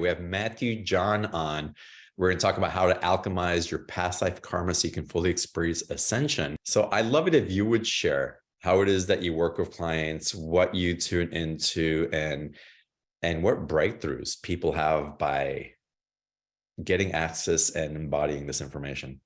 We have Matthew John on. We're going to talk about how to alchemize your past life karma so you can fully experience ascension. So I'd love it if you would share how it is that you work with clients, what you tune into, and what breakthroughs people have by getting access and embodying this information.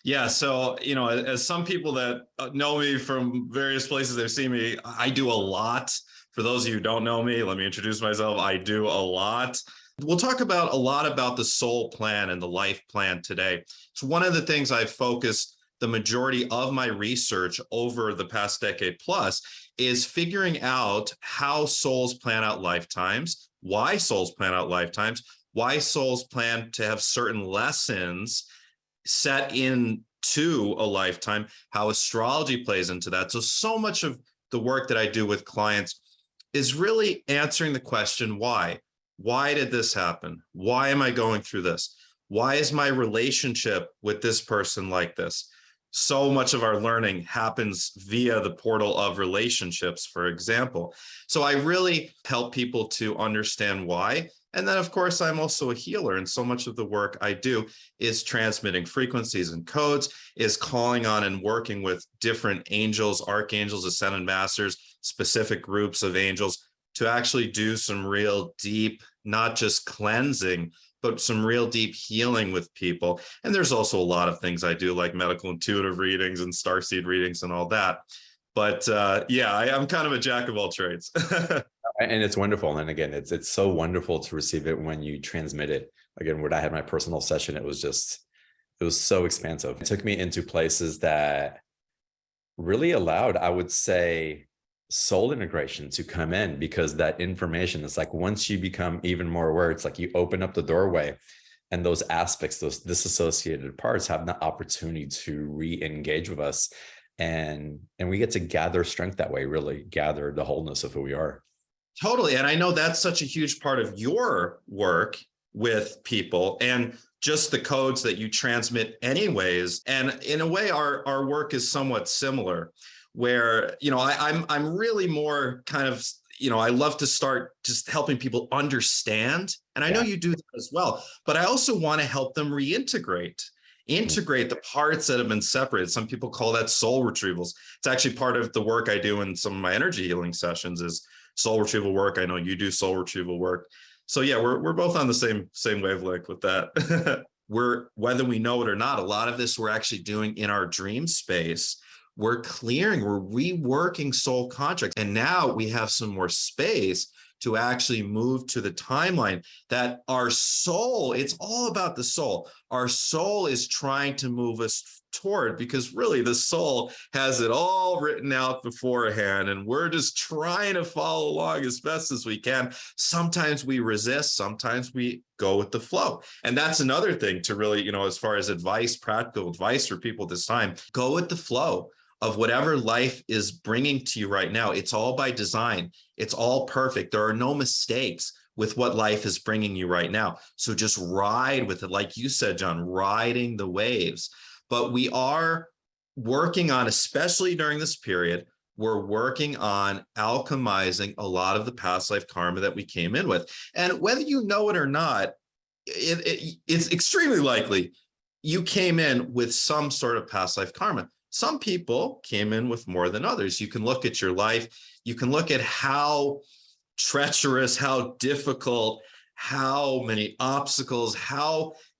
Yeah, so, as some people that know me from various places, they've seen me, I do a lot. For those of you who don't know me, let me introduce myself. I do a lot. We'll talk about a lot about the soul plan and the life plan today. So one of the things I've focused the majority of my research over the past decade plus is figuring out how souls plan out lifetimes, why souls plan out lifetimes, why souls plan to have certain lessons set into a lifetime, how astrology plays into that. So much of the work that I do with clients is really answering the question, why? Why did this happen? Why am I going through this? Why is my relationship with this person like this? So much of our learning happens via the portal of relationships, for example. So I really help people to understand why. And then, of course, I'm also a healer. And so much of the work I do is transmitting frequencies and codes, is calling on and working with different angels, archangels, ascended masters, specific groups of angels to actually do some real deep, not just cleansing, but some real deep healing with people. And there's also a lot of things I do, like medical intuitive readings and starseed readings and all that. But I'm kind of a jack of all trades. And it's wonderful. And again, it's so wonderful to receive it when you transmit it. Again, when I had my personal session, it was so expansive. It took me into places that really allowed, I would say, soul integration to come in, because that information is like, once you become even more aware, it's like you open up the doorway and those aspects, those disassociated parts have the opportunity to re-engage with us. And we get to gather strength that way, really gather the wholeness of who we are. Totally. And I know that's such a huge part of your work with people and just the codes that you transmit anyways. And in a way, our work is somewhat similar, where, I'm really more kind of, I love to start just helping people understand. And I know you do that as well, but I also want to help them reintegrate the parts that have been separated. Some people call that soul retrievals. It's actually part of the work I do in some of my energy healing sessions is soul retrieval work. I know you do soul retrieval work. So yeah, we're both on the same wavelength with that. Whether we know it or not, a lot of this we're actually doing in our dream space. We're reworking soul contracts. And now we have some more space to actually move to the timeline that our soul, it's all about the soul. Our soul is trying to move us toward, because really the soul has it all written out beforehand, and we're just trying to follow along as best as we can. Sometimes we resist, sometimes we go with the flow. And that's another thing to really, as far as advice, practical advice for people this time, go with the flow of whatever life is bringing to you right now. It's all by design. It's all perfect. There are no mistakes with what life is bringing you right now. So just ride with it. Like you said, John, riding the waves. But we are working on, especially during this period, we're working on alchemizing a lot of the past life karma that we came in with. And whether you know it or not, it's extremely likely you came in with some sort of past life karma. Some people came in with more than others. You can look at your life. You can look at how treacherous, how difficult, how many obstacles,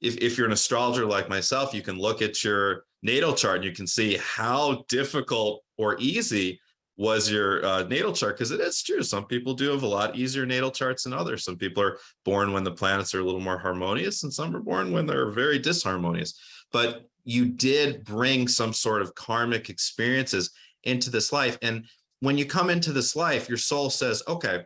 if you're an astrologer like myself, you can look at your natal chart and you can see how difficult or easy was your natal chart, because it is true. Some people do have a lot easier natal charts than others. Some people are born when the planets are a little more harmonious, and some are born when they're very disharmonious. But you did bring some sort of karmic experiences into this life. And when you come into this life, your soul says, okay,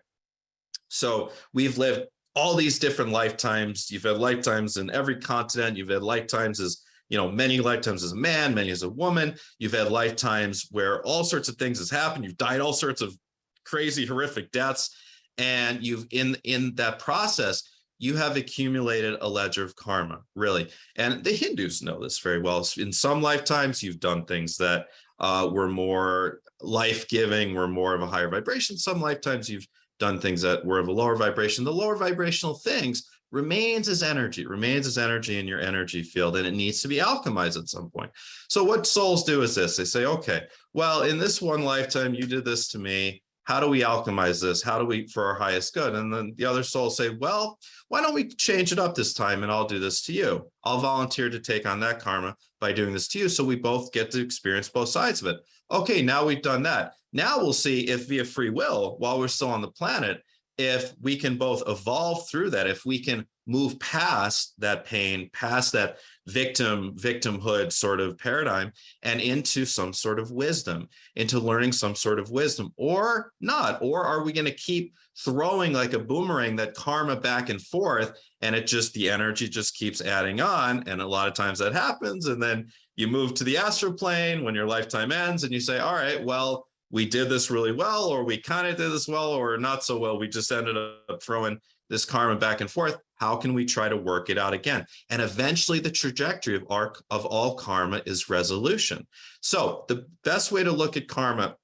so we've lived all these different lifetimes. You've had lifetimes in every continent. You've had lifetimes as, many lifetimes as a man, many as a woman. You've had lifetimes where all sorts of things has happened. You've died all sorts of crazy, horrific deaths. And you've, in that process, you have accumulated a ledger of karma, really. And the Hindus know this very well. In some lifetimes, you've done things that were more life-giving, were more of a higher vibration. Some lifetimes, you've done things that were of a lower vibration. The lower vibrational things remains as energy, remains as energy in your energy field, and it needs to be alchemized at some point. So what souls do is this. They say, okay, well, in this one lifetime, you did this to me. How do we alchemize this? How do we, for our highest good? And then the other souls say, well, why don't we change it up this time and I'll do this to you. I'll volunteer to take on that karma by doing this to you. So we both get to experience both sides of it. Okay, now we've done that. Now we'll see if via free will, while we're still on the planet, if we can both evolve through that, if we can move past that pain, past that victimhood sort of paradigm and into some sort of wisdom, into learning some sort of wisdom, or not. Or are we going to keep throwing like a boomerang that karma back and forth, and it just, the energy just keeps adding on? And a lot of times that happens, and then you move to the astral plane when your lifetime ends and you say, all right, well, we did this really well, or we kind of did this well, or not so well. We just ended up throwing this karma back and forth. How can we try to work it out again? And eventually the trajectory of all karma is resolution. So the best way to look at karma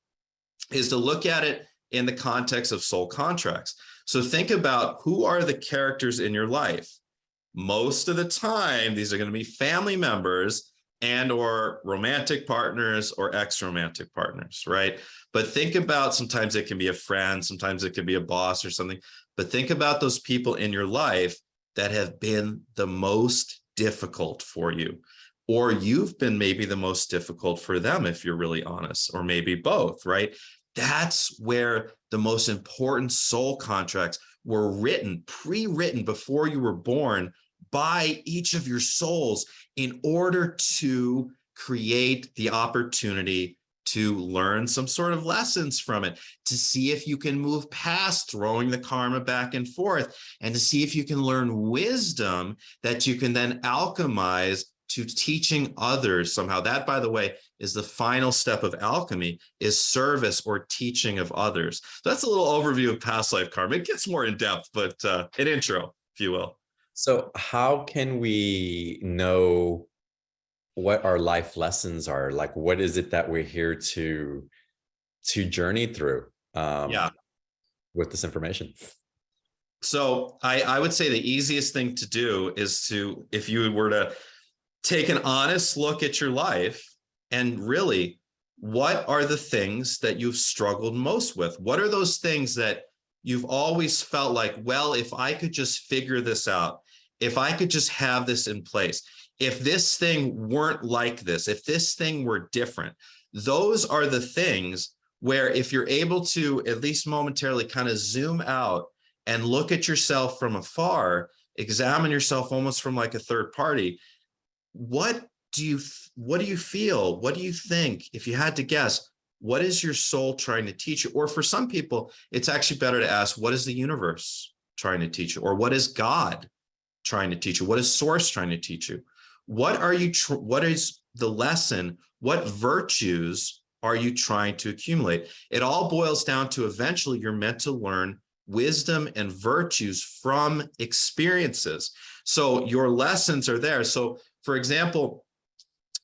is to look at it in the context of soul contracts. So think about, who are the characters in your life? Most of the time, these are going to be family members and or romantic partners or ex-romantic partners, right? But think about, sometimes it can be a friend, sometimes it could be a boss or something, but think about those people in your life that have been the most difficult for you, or you've been maybe the most difficult for them, if you're really honest, or maybe both, right? That's where the most important soul contracts were written, pre-written before you were born by each of your souls, in order to create the opportunity to learn some sort of lessons from it, to see if you can move past throwing the karma back and forth, and to see if you can learn wisdom that you can then alchemize to teaching others somehow. That, by the way, is the final step of alchemy, is service or teaching of others. So that's a little overview of past life karma. It gets more in depth, but an intro, if you will. So how can we know what our life lessons are? Like, what is it that we're here to journey through with this information? So I would say the easiest thing to do is to, if you were to take an honest look at your life, and really, what are the things that you've struggled most with? What are those things that you've always felt like, well, if I could just figure this out, if I could just have this in place, if this thing weren't like this, if this thing were different, those are the things where, if you're able to at least momentarily kind of zoom out and look at yourself from afar, examine yourself almost from like a third party, what do you feel? What do you think? If you had to guess, what is your soul trying to teach you? Or for some people, it's actually better to ask, what is the universe trying to teach you? Or what is God trying to teach you? What is source trying to teach you? What are you, what is the lesson? What virtues are you trying to accumulate? It all boils down to, eventually you're meant to learn wisdom and virtues from experiences. So your lessons are there. So for example,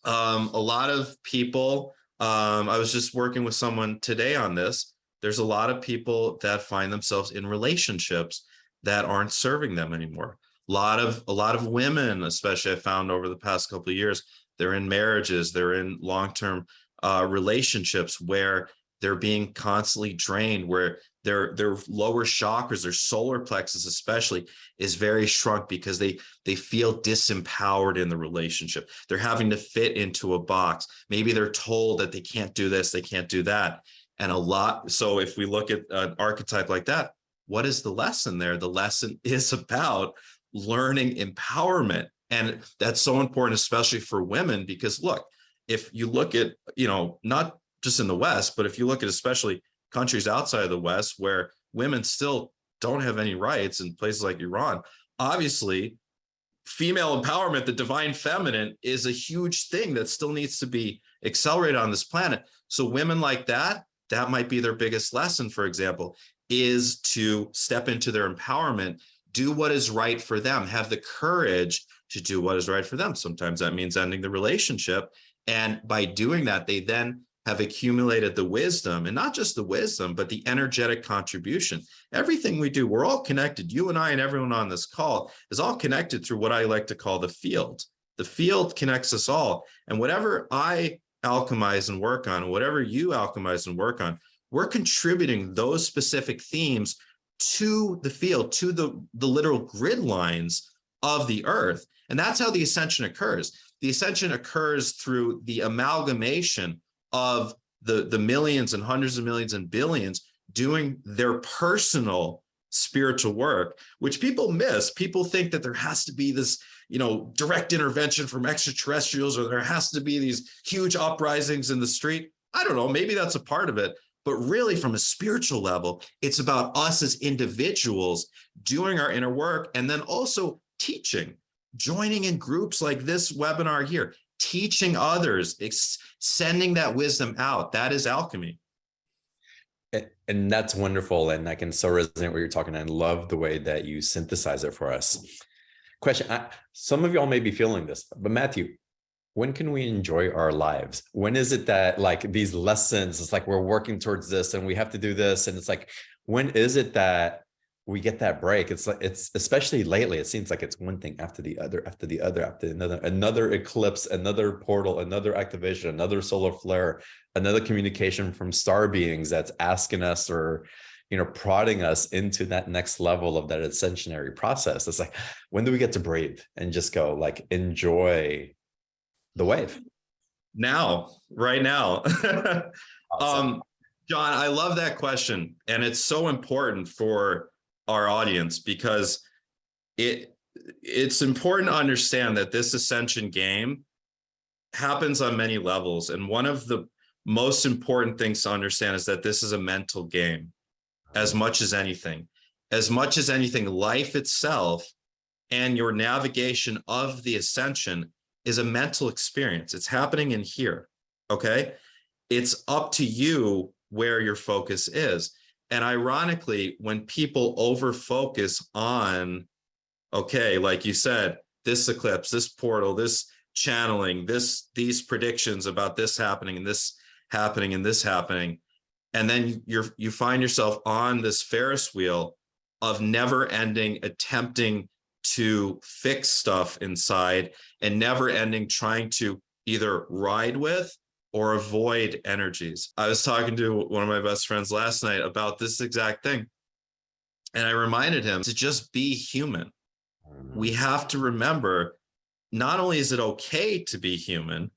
a lot of people, I was just working with someone today on this. There's a lot of people that find themselves in relationships that aren't serving them anymore. A lot of women, especially, I found over the past couple of years, they're in marriages, they're in long-term relationships where they're being constantly drained, where their lower chakras, their solar plexus especially, is very shrunk because they feel disempowered in the relationship. They're having to fit into a box. Maybe they're told that they can't do this, they can't do that. And so if we look at an archetype like that, what is the lesson there? The lesson is about learning empowerment. And that's so important, especially for women, because look, if you look at, not just in the West, but if you look at especially countries outside of the West where women still don't have any rights, in places like Iran, obviously female empowerment, the divine feminine, is a huge thing that still needs to be accelerated on this planet. So women like that might be their biggest lesson, for example, is to step into their empowerment, do what is right for them, have the courage to do what is right for them. Sometimes that means ending the relationship. And by doing that, they then have accumulated the wisdom, and not just the wisdom, but the energetic contribution. Everything we do, we're all connected. You and I and everyone on this call is all connected through what I like to call the field. The field connects us all. And whatever I alchemize and work on, whatever you alchemize and work on, we're contributing those specific themes to the field, to the literal grid lines of the earth. And that's how the ascension occurs. The ascension occurs through the amalgamation of the millions and hundreds of millions and billions doing their personal spiritual work, which people miss. People think that there has to be this, direct intervention from extraterrestrials, or there has to be these huge uprisings in the street. I don't know, maybe that's a part of it. But really, from a spiritual level, it's about us as individuals doing our inner work, and then also teaching, joining in groups like this webinar here, teaching others, sending that wisdom out. That is alchemy. And that's wonderful. And I can so resonate with what you're talking. And love the way that you synthesize it for us. Question. Some of y'all may be feeling this, but Matthew, when can we enjoy our lives? When is it that like these lessons, it's like we're working towards this and we have to do this. And it's like, when is it that we get that break? It's like, it's especially lately, it seems like it's one thing after the other, after the other, after another eclipse, another portal, another activation, another solar flare, another communication from star beings that's asking us or, prodding us into that next level of that ascensionary process. It's like, when do we get to breathe and just go like, enjoy the wave? Now, right now. Awesome. John, I love that question. And it's so important for our audience, because it's important to understand that this ascension game happens on many levels. And one of the most important things to understand is that this is a mental game as much as anything. As much as anything, life itself and your navigation of the ascension is a mental experience. It's happening in here, okay? It's up to you where your focus is. And ironically, when people over-focus on, okay, like you said, this eclipse, this portal, this channeling, these predictions about this happening and this happening and this happening, and then you find yourself on this Ferris wheel of never-ending attempting to fix stuff inside and never-ending trying to either ride with or avoid energies. I was talking to one of my best friends last night about this exact thing, and I reminded him to just be human. We have to remember, not only is it okay to be human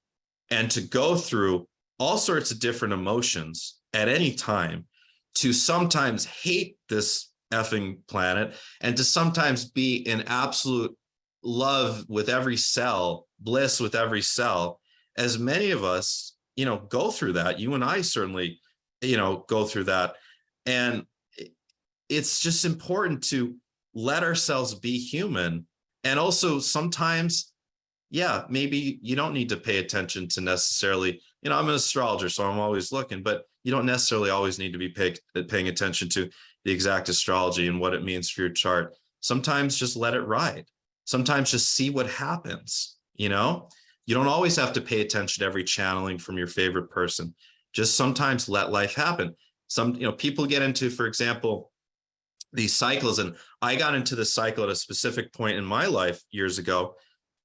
and to go through all sorts of different emotions at any time, to sometimes hate this effing planet and to sometimes be in absolute love with every cell, bliss with every cell. As many of us, go through that. You and I certainly, go through that. And it's just important to let ourselves be human. And also sometimes, maybe you don't need to pay attention to necessarily, I'm an astrologer, so I'm always looking, but you don't necessarily always need to be paying attention to the exact astrology and what it means for your chart. Sometimes just let it ride. Sometimes just see what happens. You don't always have to pay attention to every channeling from your favorite person. Just sometimes let life happen. People get into, for example, these cycles. And I got into this cycle at a specific point in my life years ago,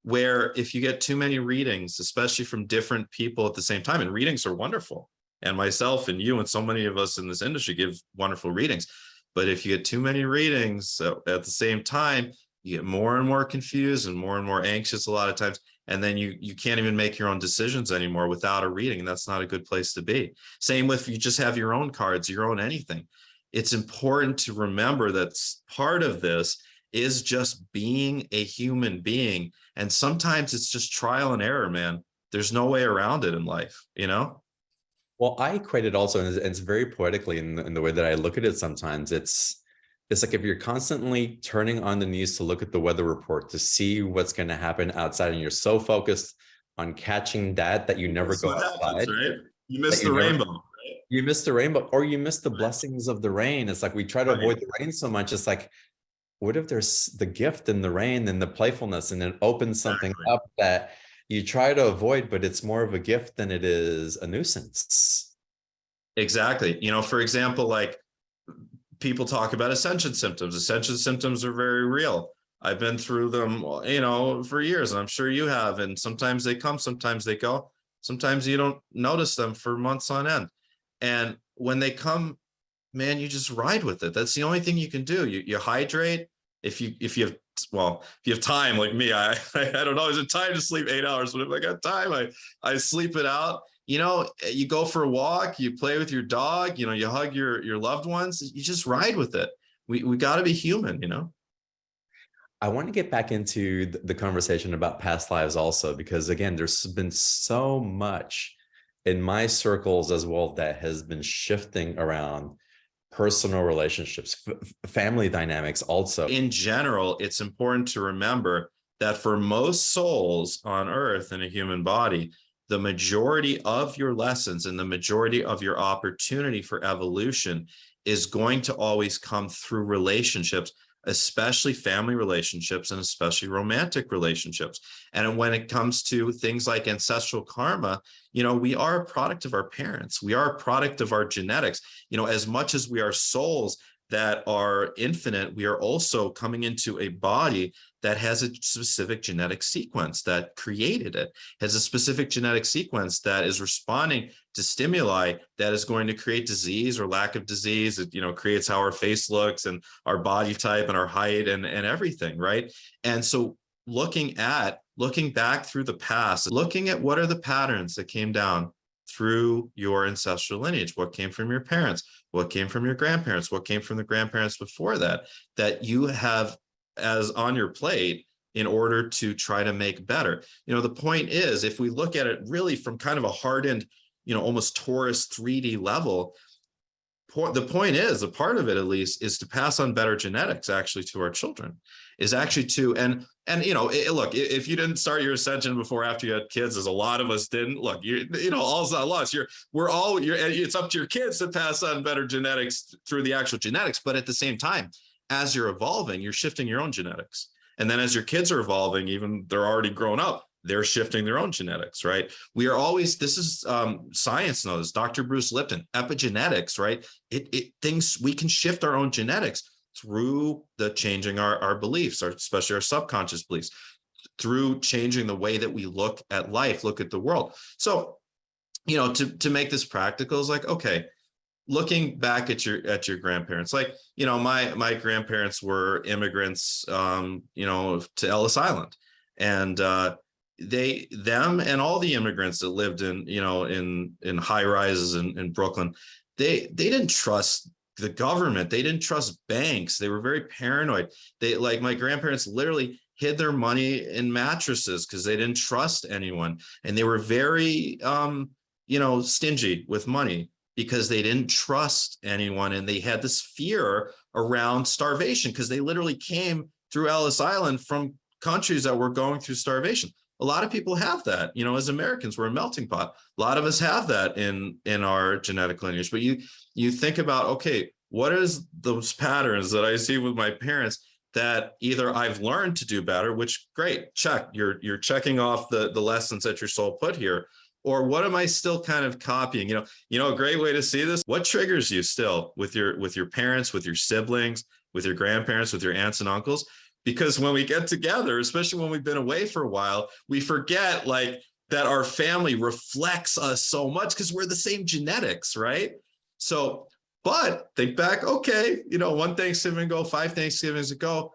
where if you get too many readings, especially from different people at the same time, and readings are wonderful, and myself and you and so many of us in this industry give wonderful readings. But if you get too many readings at the same time, you get more and more confused and more anxious a lot of times. And then you can't even make your own decisions anymore without a reading. And that's not a good place to be. Same with, you just have your own cards, your own anything. It's important to remember that part of this is just being a human being. And sometimes it's just trial and error, man. There's no way around it in life, Well, I equate it also, and it's very poetically in the way that I look at it sometimes. It's like if you're constantly turning on the news to look at the weather report to see what's going to happen outside, and you're so focused on catching that you never go outside. Right? You miss the rainbow, right? You miss the rainbow, or you miss the blessings of the rain. It's like we try to avoid the rain so much. It's like, what if there's the gift in the rain and the playfulness, and it opens something up that you try to avoid, but it's more of a gift than it is a nuisance. Exactly. For example, like people talk about ascension symptoms. Ascension symptoms are very real. I've been through them, for years, and I'm sure you have. And sometimes they come, sometimes they go. Sometimes you don't notice them for months on end. And when they come, man, you just ride with it. That's the only thing you can do. You hydrate. If you have time like me, I don't always have time to sleep 8 hours, but if I got time, I sleep it out. You go for a walk, you play with your dog, you hug your loved ones, you just ride with it. We got to be human. I want to get back into the conversation about past lives also, because again, there's been so much in my circles as well that has been shifting around personal relationships, family dynamics also. In general, it's important to remember that for most souls on earth in a human body, the majority of your lessons and the majority of your opportunity for evolution is going to always come through relationships, especially family relationships and especially romantic relationships. And when it comes to things like ancestral karma, we are a product of our parents. We are a product of our genetics. As much as we are souls that are infinite, we are also coming into a body that has a specific genetic sequence that created it, has a specific genetic sequence that is responding to stimuli that is going to create disease or lack of disease. It, creates how our face looks and our body type and our height and everything, right? And so looking back through the past, looking at what are the patterns that came down through your ancestral lineage, what came from your parents, what came from your grandparents, what came from the grandparents before that you have as on your plate in order to try to make better. The point is, if we look at it really from kind of a hardened, almost Taurus 3D level, the point is, a part of it at least, is to pass on better genetics actually to our children, is actually to, and look, if you didn't start your ascension before after you had kids, as a lot of us didn't, look, all's not lost. It's up to your kids to pass on better genetics through the actual genetics. But at the same time, as you're evolving, you're shifting your own genetics. And then as your kids are evolving, even they're already grown up, they're shifting their own genetics, right? We are always, this is science knows, Dr. Bruce Lipton, epigenetics, right? Things, we can shift our own genetics through the changing our beliefs, especially our subconscious beliefs, through changing the way that we look at life, look at the world. So, to make this practical is like, okay, looking back at your grandparents, like, my grandparents were immigrants, to Ellis Island, and them and all the immigrants that lived in high rises in Brooklyn, they didn't trust the government. They didn't trust banks. They were very paranoid. Like my grandparents literally hid their money in mattresses because they didn't trust anyone. And they were very, stingy with money because they didn't trust anyone. And they had this fear around starvation because they literally came through Ellis Island from countries that were going through starvation. A lot of people have that, as Americans, we're a melting pot. A lot of us have that in our genetic lineage. But you think about, okay, what is those patterns that I see with my parents that either I've learned to do better, which great, check, you're checking off the lessons that your soul put here, or what am I still kind of copying? A great way to see this, what triggers you still with your parents, with your siblings, with your grandparents, with your aunts and uncles? Because when we get together, especially when we've been away for a while, we forget that our family reflects us so much because we're the same genetics, right? So, but think back, okay, one Thanksgiving ago, 5 Thanksgivings ago,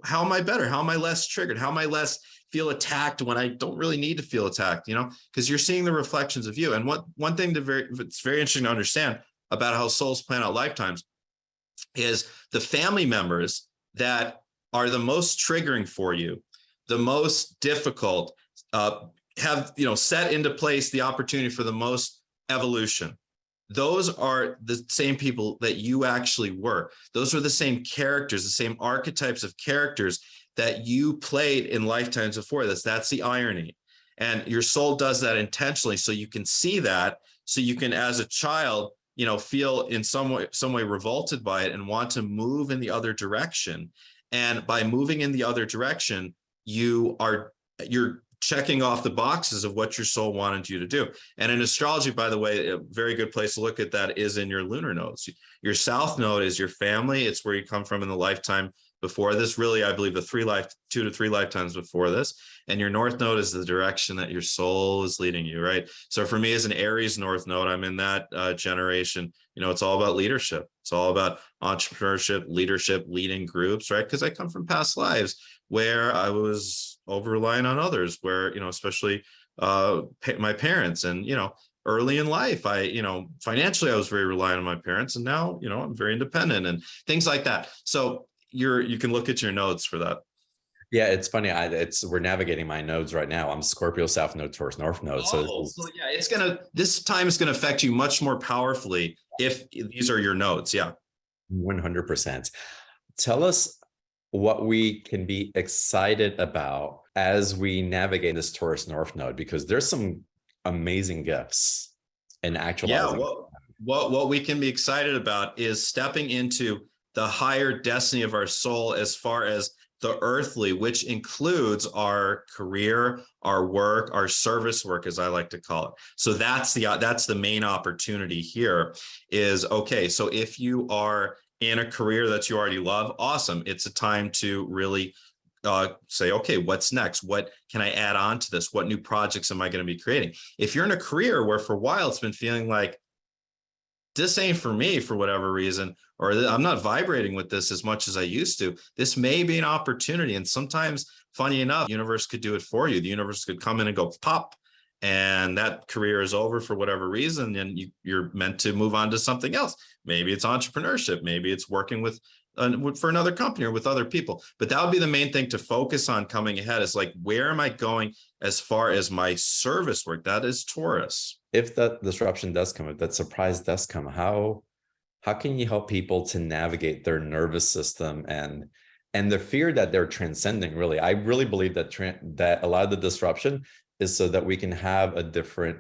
how am I better? How am I less triggered? How am I less feel attacked when I don't really need to feel attacked, because you're seeing the reflections of you. And one thing it's very interesting to understand about how souls plan out lifetimes is the family members that are the most triggering for you, the most difficult, have set into place the opportunity for the most evolution. Those are the same people that you actually were. Those are the same characters, the same archetypes of characters that you played in lifetimes before this. That's the irony. And your soul does that intentionally so you can see that, so you can, as a child, feel in some way revolted by it and want to move in the other direction. And by moving in the other direction, you're checking off the boxes of what your soul wanted you to do. And in astrology, by the way, a very good place to look at that is in your lunar nodes. Your south node is your family. It's where you come from in the lifetime before this. Really, I believe 2 to 3 lifetimes before this. And your north node is the direction that your soul is leading you, right? So for me, as an Aries north node, I'm in that generation. It's all about leadership. It's all about entrepreneurship, leadership, leading groups, right? Because I come from past lives where I was over relying on others, where, especially my parents, and, early in life, financially, I was very reliant on my parents, and now, I'm very independent and things like that. So you can look at your notes for that. Yeah, it's funny. We're navigating my nodes right now. I'm Scorpio South Node, Taurus North Node. So yeah, this time is gonna affect you much more powerfully if these are your nodes. Yeah. 100%. Tell us what we can be excited about as we navigate this Taurus North Node, because there's some amazing gifts in actualizing. Yeah. What we can be excited about is stepping into the higher destiny of our soul, as far as the earthly, which includes our career, our work, our service work, as I like to call it. So that's the main opportunity here is, okay, so if you are in a career that you already love, awesome. It's a time to really say, okay, what's next? What can I add on to this? What new projects am I going to be creating? If you're in a career where for a while it's been feeling like, this ain't for me for whatever reason, or I'm not vibrating with this as much as I used to, this may be an opportunity. And sometimes, funny enough, the universe could do it for you. The universe could come in and go pop, and that career is over for whatever reason, and you're meant to move on to something else. Maybe it's entrepreneurship, maybe it's working with for another company or with other people. But that would be the main thing to focus on coming ahead, is like, where am I going as far as my service work? That is Taurus. If that disruption does come, if that surprise does come, how can you help people to navigate their nervous system and the fear that they're transcending? Really, I really believe that that a lot of the disruption is so that we can have a different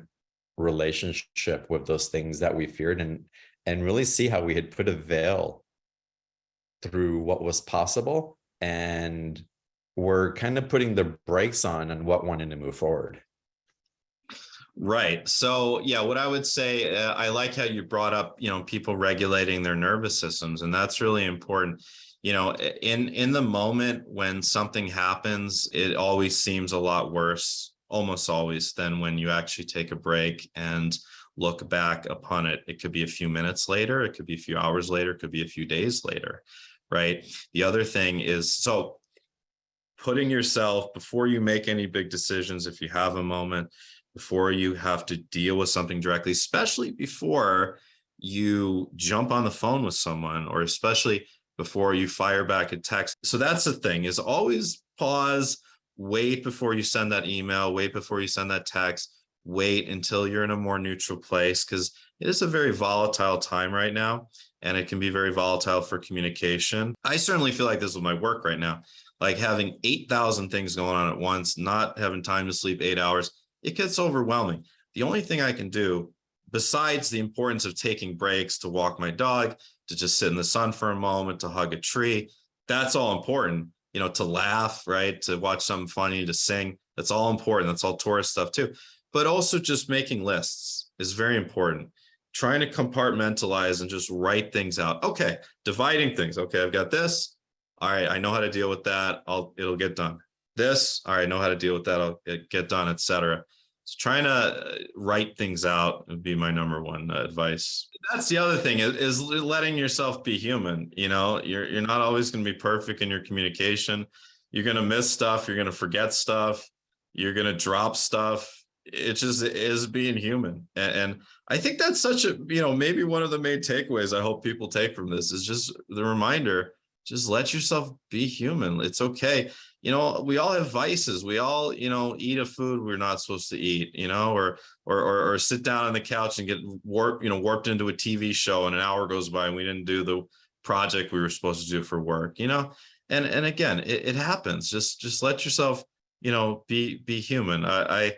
relationship with those things that we feared, and really see how we had put a veil through what was possible, and we're kind of putting the brakes on what wanted to move forward. Right. So yeah, what I would say, I like how you brought up, people regulating their nervous systems, and that's really important. In the moment when something happens, it always seems a lot worse, almost always, than when you actually take a break and look back upon it. It could be a few minutes later, it could be a few hours later, it could be a few days later, right? The other thing is, so putting yourself, before you make any big decisions, if you have a moment, before you have to deal with something directly, especially before you jump on the phone with someone, or especially before you fire back a text. So that's the thing, is always pause, wait before you send that email, wait before you send that text, wait until you're in a more neutral place, because it is a very volatile time right now, and it can be very volatile for communication. I certainly feel like this with my work right now, like having 8,000 things going on at once, not having time to sleep 8 hours. It gets overwhelming. The only thing I can do, besides the importance of taking breaks to walk my dog, to just sit in the sun for a moment, to hug a tree, that's all important. To laugh, right? To watch something funny, to sing, that's all important. That's all Taurus stuff too. But also just making lists is very important. Trying to compartmentalize and just write things out. Okay, dividing things. Okay, I've got this. All right, I know how to deal with that. It'll get done. This, all right, I know how to deal with that. I'll get done, etc. So trying to write things out would be my number one advice. That's the other thing, is letting yourself be human. You're not always going to be perfect in your communication. You're going to miss stuff. You're going to forget stuff. You're going to drop stuff. It just is being human. And I think that's such a, maybe one of the main takeaways I hope people take from this is just the reminder, just let yourself be human. It's okay. We all have vices. We all, eat a food we're not supposed to eat, or sit down on the couch and get warped into a TV show, and an hour goes by and we didn't do the project we were supposed to do for work, and again, it happens. Just let yourself, be human. I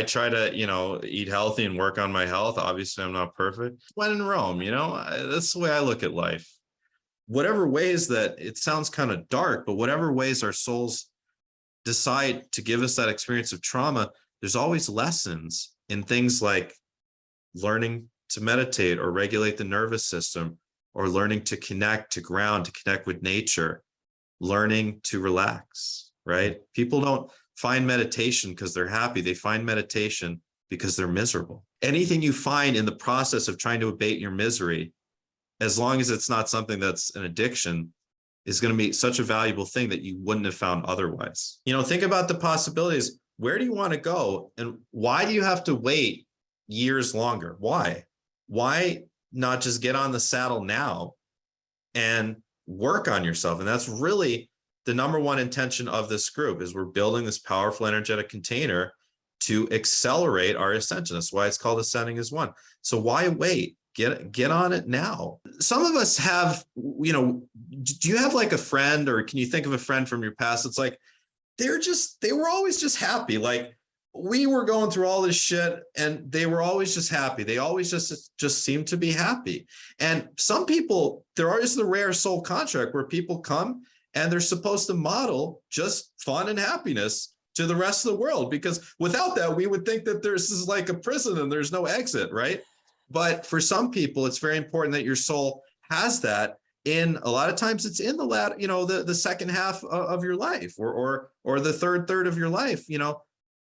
try to, eat healthy and work on my health. Obviously I'm not perfect. When in Rome, that's the way I look at life. Whatever ways that, it sounds kind of dark, but whatever ways our souls decide to give us that experience of trauma, there's always lessons in things like learning to meditate or regulate the nervous system, or learning to connect to ground, to connect with nature, learning to relax, right? People don't find meditation because they're happy. They find meditation because they're miserable. Anything you find in the process of trying to abate your misery, as long as it's not something that's an addiction, is going to be such a valuable thing that you wouldn't have found otherwise. You know, think about the possibilities. Where do you want to go? And why do you have to wait years longer? Why? Why not just get on the saddle now and work on yourself? And that's really the number one intention of this group, is we're building this powerful energetic container to accelerate our ascension. That's why it's called Ascending as One. So why wait? Get on it now. Some of us have, you know, do you have like a friend, or can you think of a friend from your past? It's like, they were always just happy. Like, we were going through all this shit and they were always just happy. They always just seemed to be happy. And some people, there is the rare soul contract where people come and they're supposed to model just fun and happiness to the rest of the world, because without that, we would think that this is like a prison and there's no exit, right? But for some people, it's very important that your soul has that. In a lot of times, it's in the latter, you know, the second half of your life, or the third of your life, you know,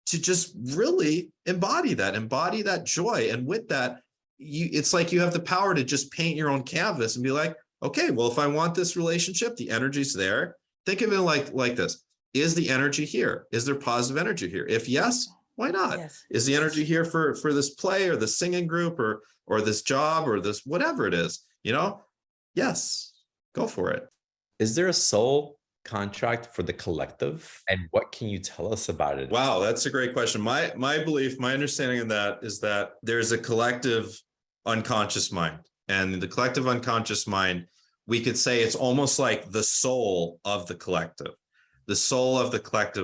to just really embody that joy. And with that, it's like you have the power to just paint your own canvas and be like, okay, well, if I want this relationship, the energy's there. Think of it like this. Is the energy here? Is there positive energy here? If yes, why not? Yes. Is the energy here for this play or the singing group or this job or this whatever it is, you know? Yes, go for it. Is there a soul contract for the collective? And what can you tell us about it? Wow, that's a great question. My belief, my understanding of that is that there's a collective unconscious mind. And the collective unconscious mind, we could say it's almost like the soul of the collective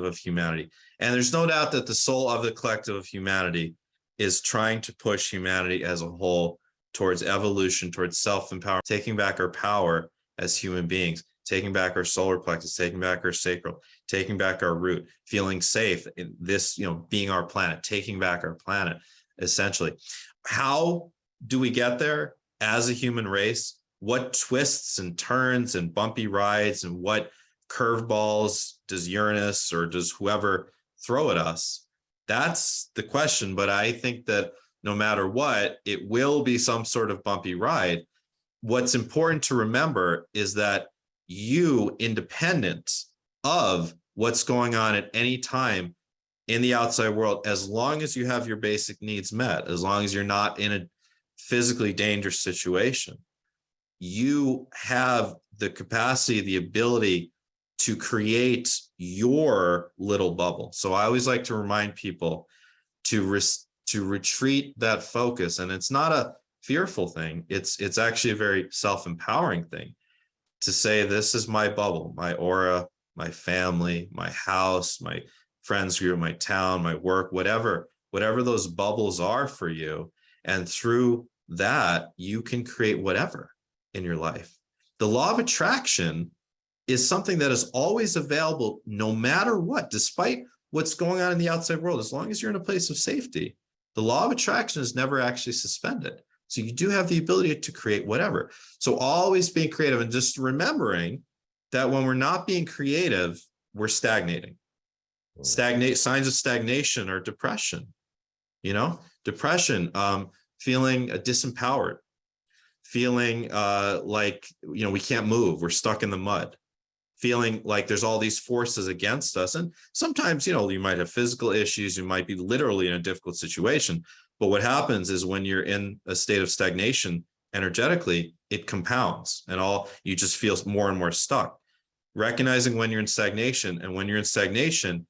of humanity. And there's no doubt that the soul of the collective of humanity is trying to push humanity as a whole towards evolution, towards self-empowerment, taking back our power as human beings, taking back our solar plexus, taking back our sacral, taking back our root, feeling safe in this, you know, being our planet, taking back our planet, essentially. How do we get there as a human race? What twists and turns and bumpy rides and what curveballs does Uranus or does whoever throw at us? That's the question. But I think that no matter what, it will be some sort of bumpy ride. What's important to remember is that you, independent of what's going on at any time in the outside world, as long as you have your basic needs met, as long as you're not in a physically dangerous situation, you have the capacity, the ability to create your little bubble. So I always like to remind people to retreat that focus. And it's not a fearful thing. It's actually a very self-empowering thing to say, this is my bubble, my aura, my family, my house, my friends group, my town, my work, whatever those bubbles are for you. And through that, you can create whatever in your life. The law of attraction is something that is always available no matter what, despite what's going on in the outside world. As long as you're in a place of safety, the law of attraction is never actually suspended. So you do have the ability to create whatever. So always being creative and just remembering that when we're not being creative, we're stagnating. Signs of stagnation or depression, you know, depression, feeling disempowered, feeling like, you know, we can't move, we're stuck in the mud, feeling like there's all these forces against us. And sometimes, you know, you might have physical issues, you might be literally in a difficult situation. But what happens is when you're in a state of stagnation energetically, it compounds and you just feel more and more stuck. Recognizing when you're in stagnation, and when you're in stagnation,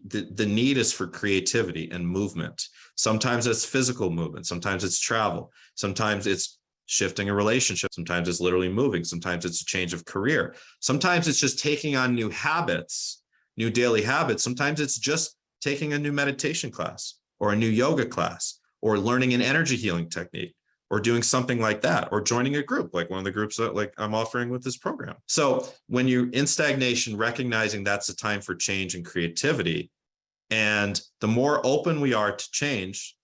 the need is for creativity and movement. Sometimes it's physical movement. Sometimes it's travel. Sometimes it's shifting a relationship. Sometimes it's literally moving. Sometimes it's a change of career. Sometimes it's just taking on new habits, new daily habits. Sometimes it's just taking a new meditation class or a new yoga class or learning an energy healing technique or doing something like that, or joining a group like one of the groups that like I'm offering with this program. So when you're in stagnation, recognizing that's a time for change and creativity, and the more open we are to change,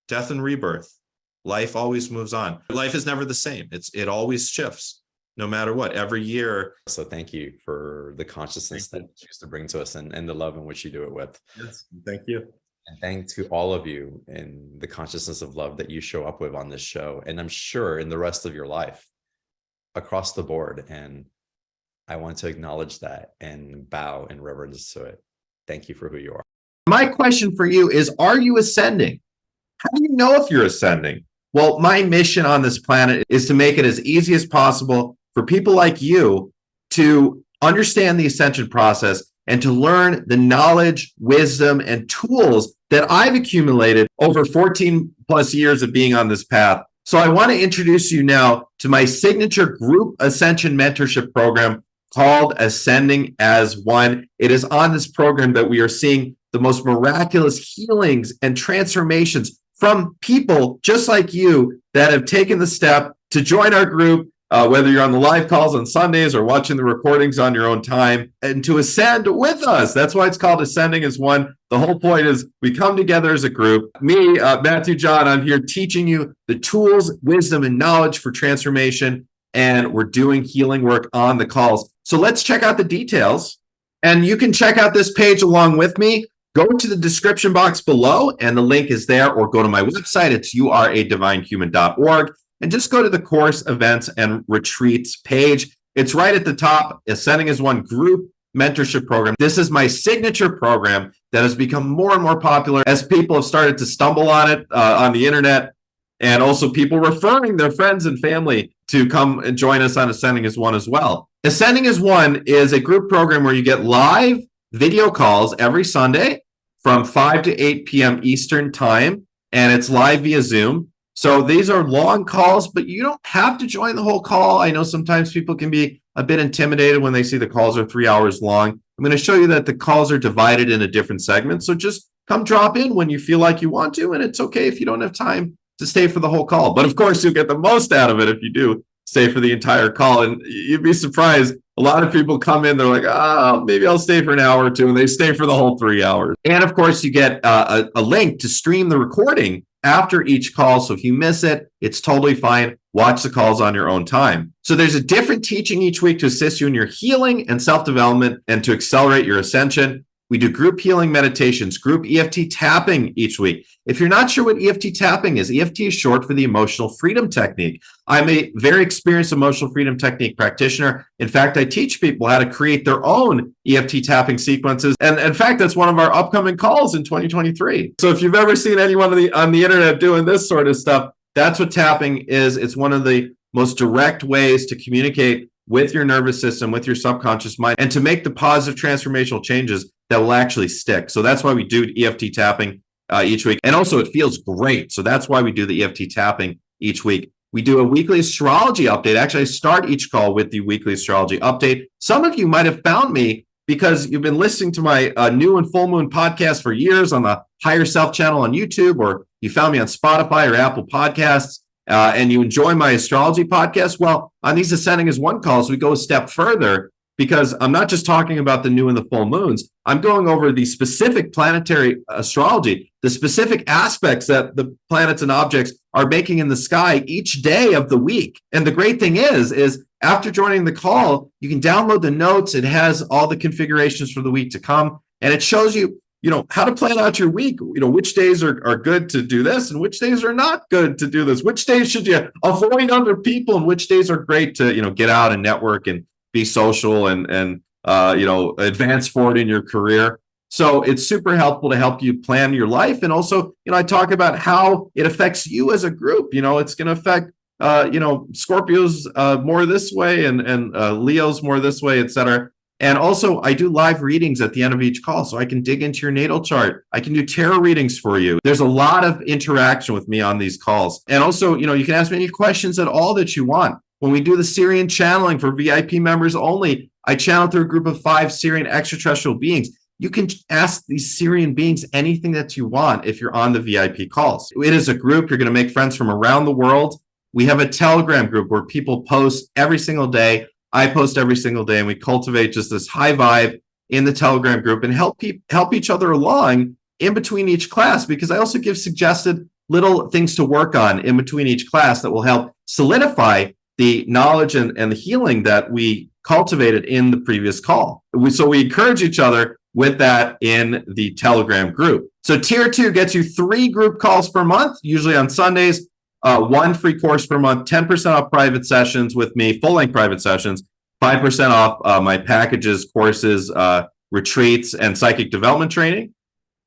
death and rebirth, life always moves on. Life is never the same. It always shifts, no matter what, every year. So thank you for the consciousness that you choose to bring to us, and the love in which you do it with. Yes, thank you. And thanks to all of you and the consciousness of love that you show up with on this show. And I'm sure in the rest of your life across the board. And I want to acknowledge that and bow in reverence to it. Thank you for who you are. My question for you is, are you ascending? How do you know if you're ascending? Well, my mission on this planet is to make it as easy as possible for people like you to understand the ascension process and to learn the knowledge, wisdom, and tools that I've accumulated over 14 plus years of being on this path. So I want to introduce you now to my signature group ascension mentorship program called Ascending as One. It is on this program that we are seeing the most miraculous healings and transformations from people just like you that have taken the step to join our group, whether you're on the live calls on Sundays or watching the recordings on your own time, and to ascend with us. That's why it's called Ascending as One. The whole point is we come together as a group. Me, Matthew John, I'm here teaching you the tools, wisdom, and knowledge for transformation, and we're doing healing work on the calls. So let's check out the details, and you can check out this page along with me. Go to the description box below, and the link is there, or go to my website. It's youaredivinehuman.org. And just go to the course events and retreats page. It's right at the top, Ascending as One group mentorship program. This is my signature program that has become more and more popular as people have started to stumble on it on the internet, and also people referring their friends and family to come and join us on Ascending as One as well. Ascending as One is a group program where you get live video calls every Sunday from 5 to 8 p.m. Eastern time, and it's live via Zoom. So these are long calls, but you don't have to join the whole call. I know sometimes people can be a bit intimidated when they see the calls are 3 hours long. I'm going to show you that the calls are divided into different segments. So just come drop in when you feel like you want to, and it's okay if you don't have time to stay for the whole call. But of course, you'll get the most out of it if you do stay for the entire call. And you'd be surprised. A lot of people come in, they're like, maybe I'll stay for an hour or two, and they stay for the whole 3 hours. And of course, you get a link to stream the recording after each call. So if you miss it, it's totally fine. Watch the calls on your own time. So there's a different teaching each week to assist you in your healing and self-development and to accelerate your ascension. We do group healing meditations, group EFT tapping each week. If you're not sure what EFT tapping is, EFT is short for the emotional freedom technique. I'm a very experienced emotional freedom technique practitioner. In fact, I teach people how to create their own EFT tapping sequences. And in fact, that's one of our upcoming calls in 2023. So if you've ever seen anyone on the internet doing this sort of stuff, that's what tapping is. It's one of the most direct ways to communicate with your nervous system, with your subconscious mind, and to make the positive transformational changes that will actually stick. So that's why we do EFT tapping each week. And also it feels great. So that's why we do the EFT tapping each week. We do a weekly astrology update. Actually, I start each call with the weekly astrology update. Some of you might have found me because you've been listening to my new and full moon podcast for years on the Higher Self channel on YouTube, or you found me on Spotify or Apple Podcasts, and you enjoy my astrology podcast. Well, on these Ascending as One calls, we go a step further, because I'm not just talking about the new and the full moons. I'm going over the specific planetary astrology, the specific aspects that the planets and objects are making in the sky each day of the week. And the great thing is after joining the call, you can download the notes. It has all the configurations for the week to come, and it shows you, how to plan out your week, which days are good to do this and which days are not good to do this. Which days should you avoid other people and which days are great to, get out and network and be social and advance forward in your career. So it's super helpful to help you plan your life. And also, I talk about how it affects you as a group. It's going to affect, Scorpios more this way and Leos more this way, et cetera. And also, I do live readings at the end of each call, so I can dig into your natal chart. I can do tarot readings for you. There's a lot of interaction with me on these calls. And also, you can ask me any questions at all that you want. When we do the Syrian channeling for VIP members only, I channel through a group of 5 Syrian extraterrestrial beings. You can ask these Syrian beings anything that you want if you're on the VIP calls. It is a group. You're going to make friends from around the world. We have a Telegram group where people post every single day. I post every single day, and we cultivate just this high vibe in the Telegram group and help each other along in between each class, because I also give suggested little things to work on in between each class that will help solidify the knowledge and the healing that we cultivated in the previous call. So we encourage each other with that in the Telegram group. So tier 2 gets you 3 group calls per month, usually on Sundays, 1 free course per month, 10% off private sessions with me, full-length private sessions, 5% off my packages, courses, retreats, and psychic development training.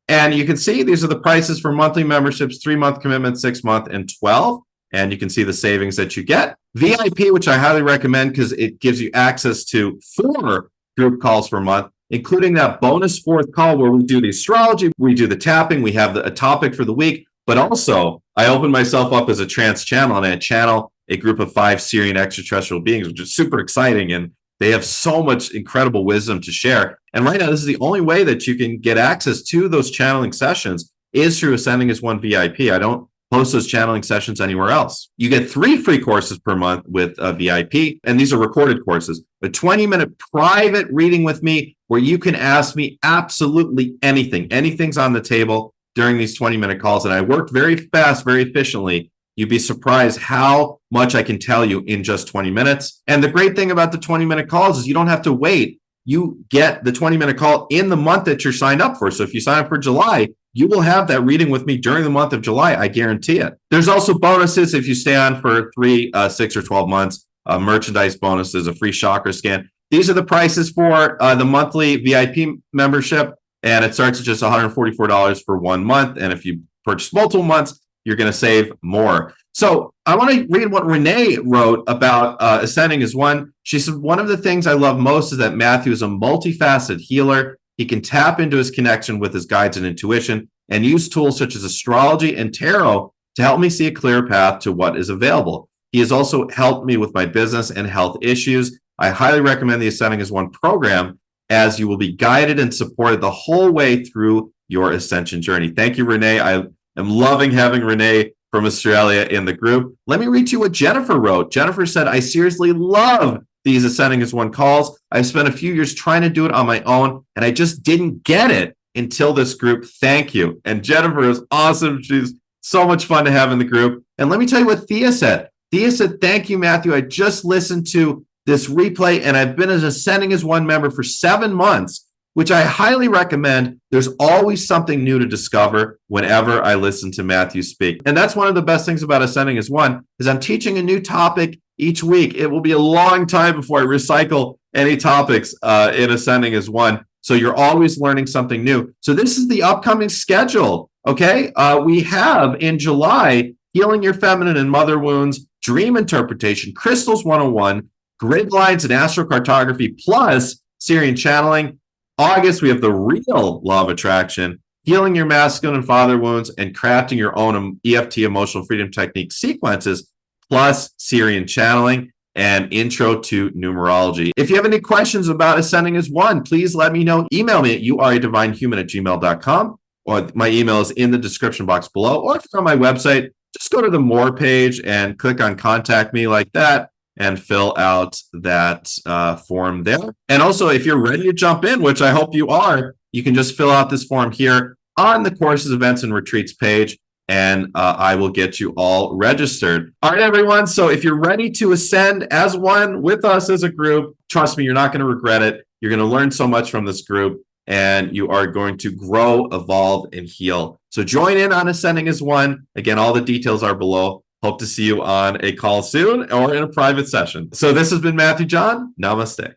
And you can see these are the prices for monthly memberships, 3-month commitment, 6-month, and 12. And you can see the savings that you get. VIP, which I highly recommend because it gives you access to 4 group calls per month, including that bonus 4th call where we do the astrology, we do the tapping, we have a topic for the week, but also I open myself up as a trance channel, and I channel a group of 5 Syrian extraterrestrial beings, which is super exciting. And they have so much incredible wisdom to share. And right now, this is the only way that you can get access to those channeling sessions is through Ascending as One VIP. I don't post those channeling sessions anywhere else. You get 3 free courses per month with a VIP, and these are recorded courses. A 20-minute private reading with me where you can ask me absolutely anything. Anything's on the table during these 20-minute calls, and I work very fast, very efficiently. You'd be surprised how much I can tell you in just 20 minutes. And the great thing about the 20-minute calls is you don't have to wait. You get the 20-minute call in the month that you're signed up for. So if you sign up for July, you will have that reading with me during the month of July. I guarantee it. There's also bonuses if you stay on for 3, 6, or 12 months, merchandise bonuses, a free chakra scan. These are the prices for the monthly VIP membership, and it starts at just $144 for 1 month. And if you purchase multiple months, you're going to save more. So I want to read what Renee wrote about Ascending as One. She said, one of the things I love most is that Matthew is a multifaceted healer. He can tap into his connection with his guides and intuition and use tools such as astrology and tarot to help me see a clear path to what is available. He has also helped me with my business and health issues. I highly recommend the Ascending as One program, as you will be guided and supported the whole way through your ascension journey. Thank you, Renee. I'm loving having Renee from Australia in the group. Let me read you what Jennifer wrote. Jennifer said, I seriously love these Ascending as One calls. I spent a few years trying to do it on my own, and I just didn't get it until this group. Thank you. And Jennifer is awesome. She's so much fun to have in the group. And let me tell you what Thea said. Thea said, thank you, Matthew. I just listened to this replay, and I've been an Ascending as One member for 7 months, which I highly recommend. There's always something new to discover whenever I listen to Matthew speak. And that's one of the best things about Ascending as One is I'm teaching a new topic each week. It will be a long time before I recycle any topics in Ascending as One. So you're always learning something new. So this is the upcoming schedule, okay? We have in July, Healing Your Feminine and Mother Wounds, Dream Interpretation, Crystals 101, Grid Lines and Astrocartography, plus Syrian Channeling. August, we have the real Law of Attraction, Healing Your Masculine and Father Wounds, and Crafting Your Own EFT Emotional Freedom Technique sequences, plus Syrian Channeling and Intro to Numerology. If you have any questions about Ascending as One, please let me know. Email me at youaredivinehuman@gmail.com, or my email is in the description box below. Or if you're on my website, just go to the More page and click on Contact Me like that, and fill out that form there. And also, if you're ready to jump in, which I hope you are, you can just fill out this form here on the Courses, Events, and Retreats page, and I will get you all registered. All right, everyone. So if you're ready to ascend as one with us as a group, trust me, you're not going to regret it. You're going to learn so much from this group, and you are going to grow, evolve, and heal. So join in on Ascending as One. Again, all the details are below. Hope to see you on a call soon or in a private session. So this has been Matthew John. Namaste.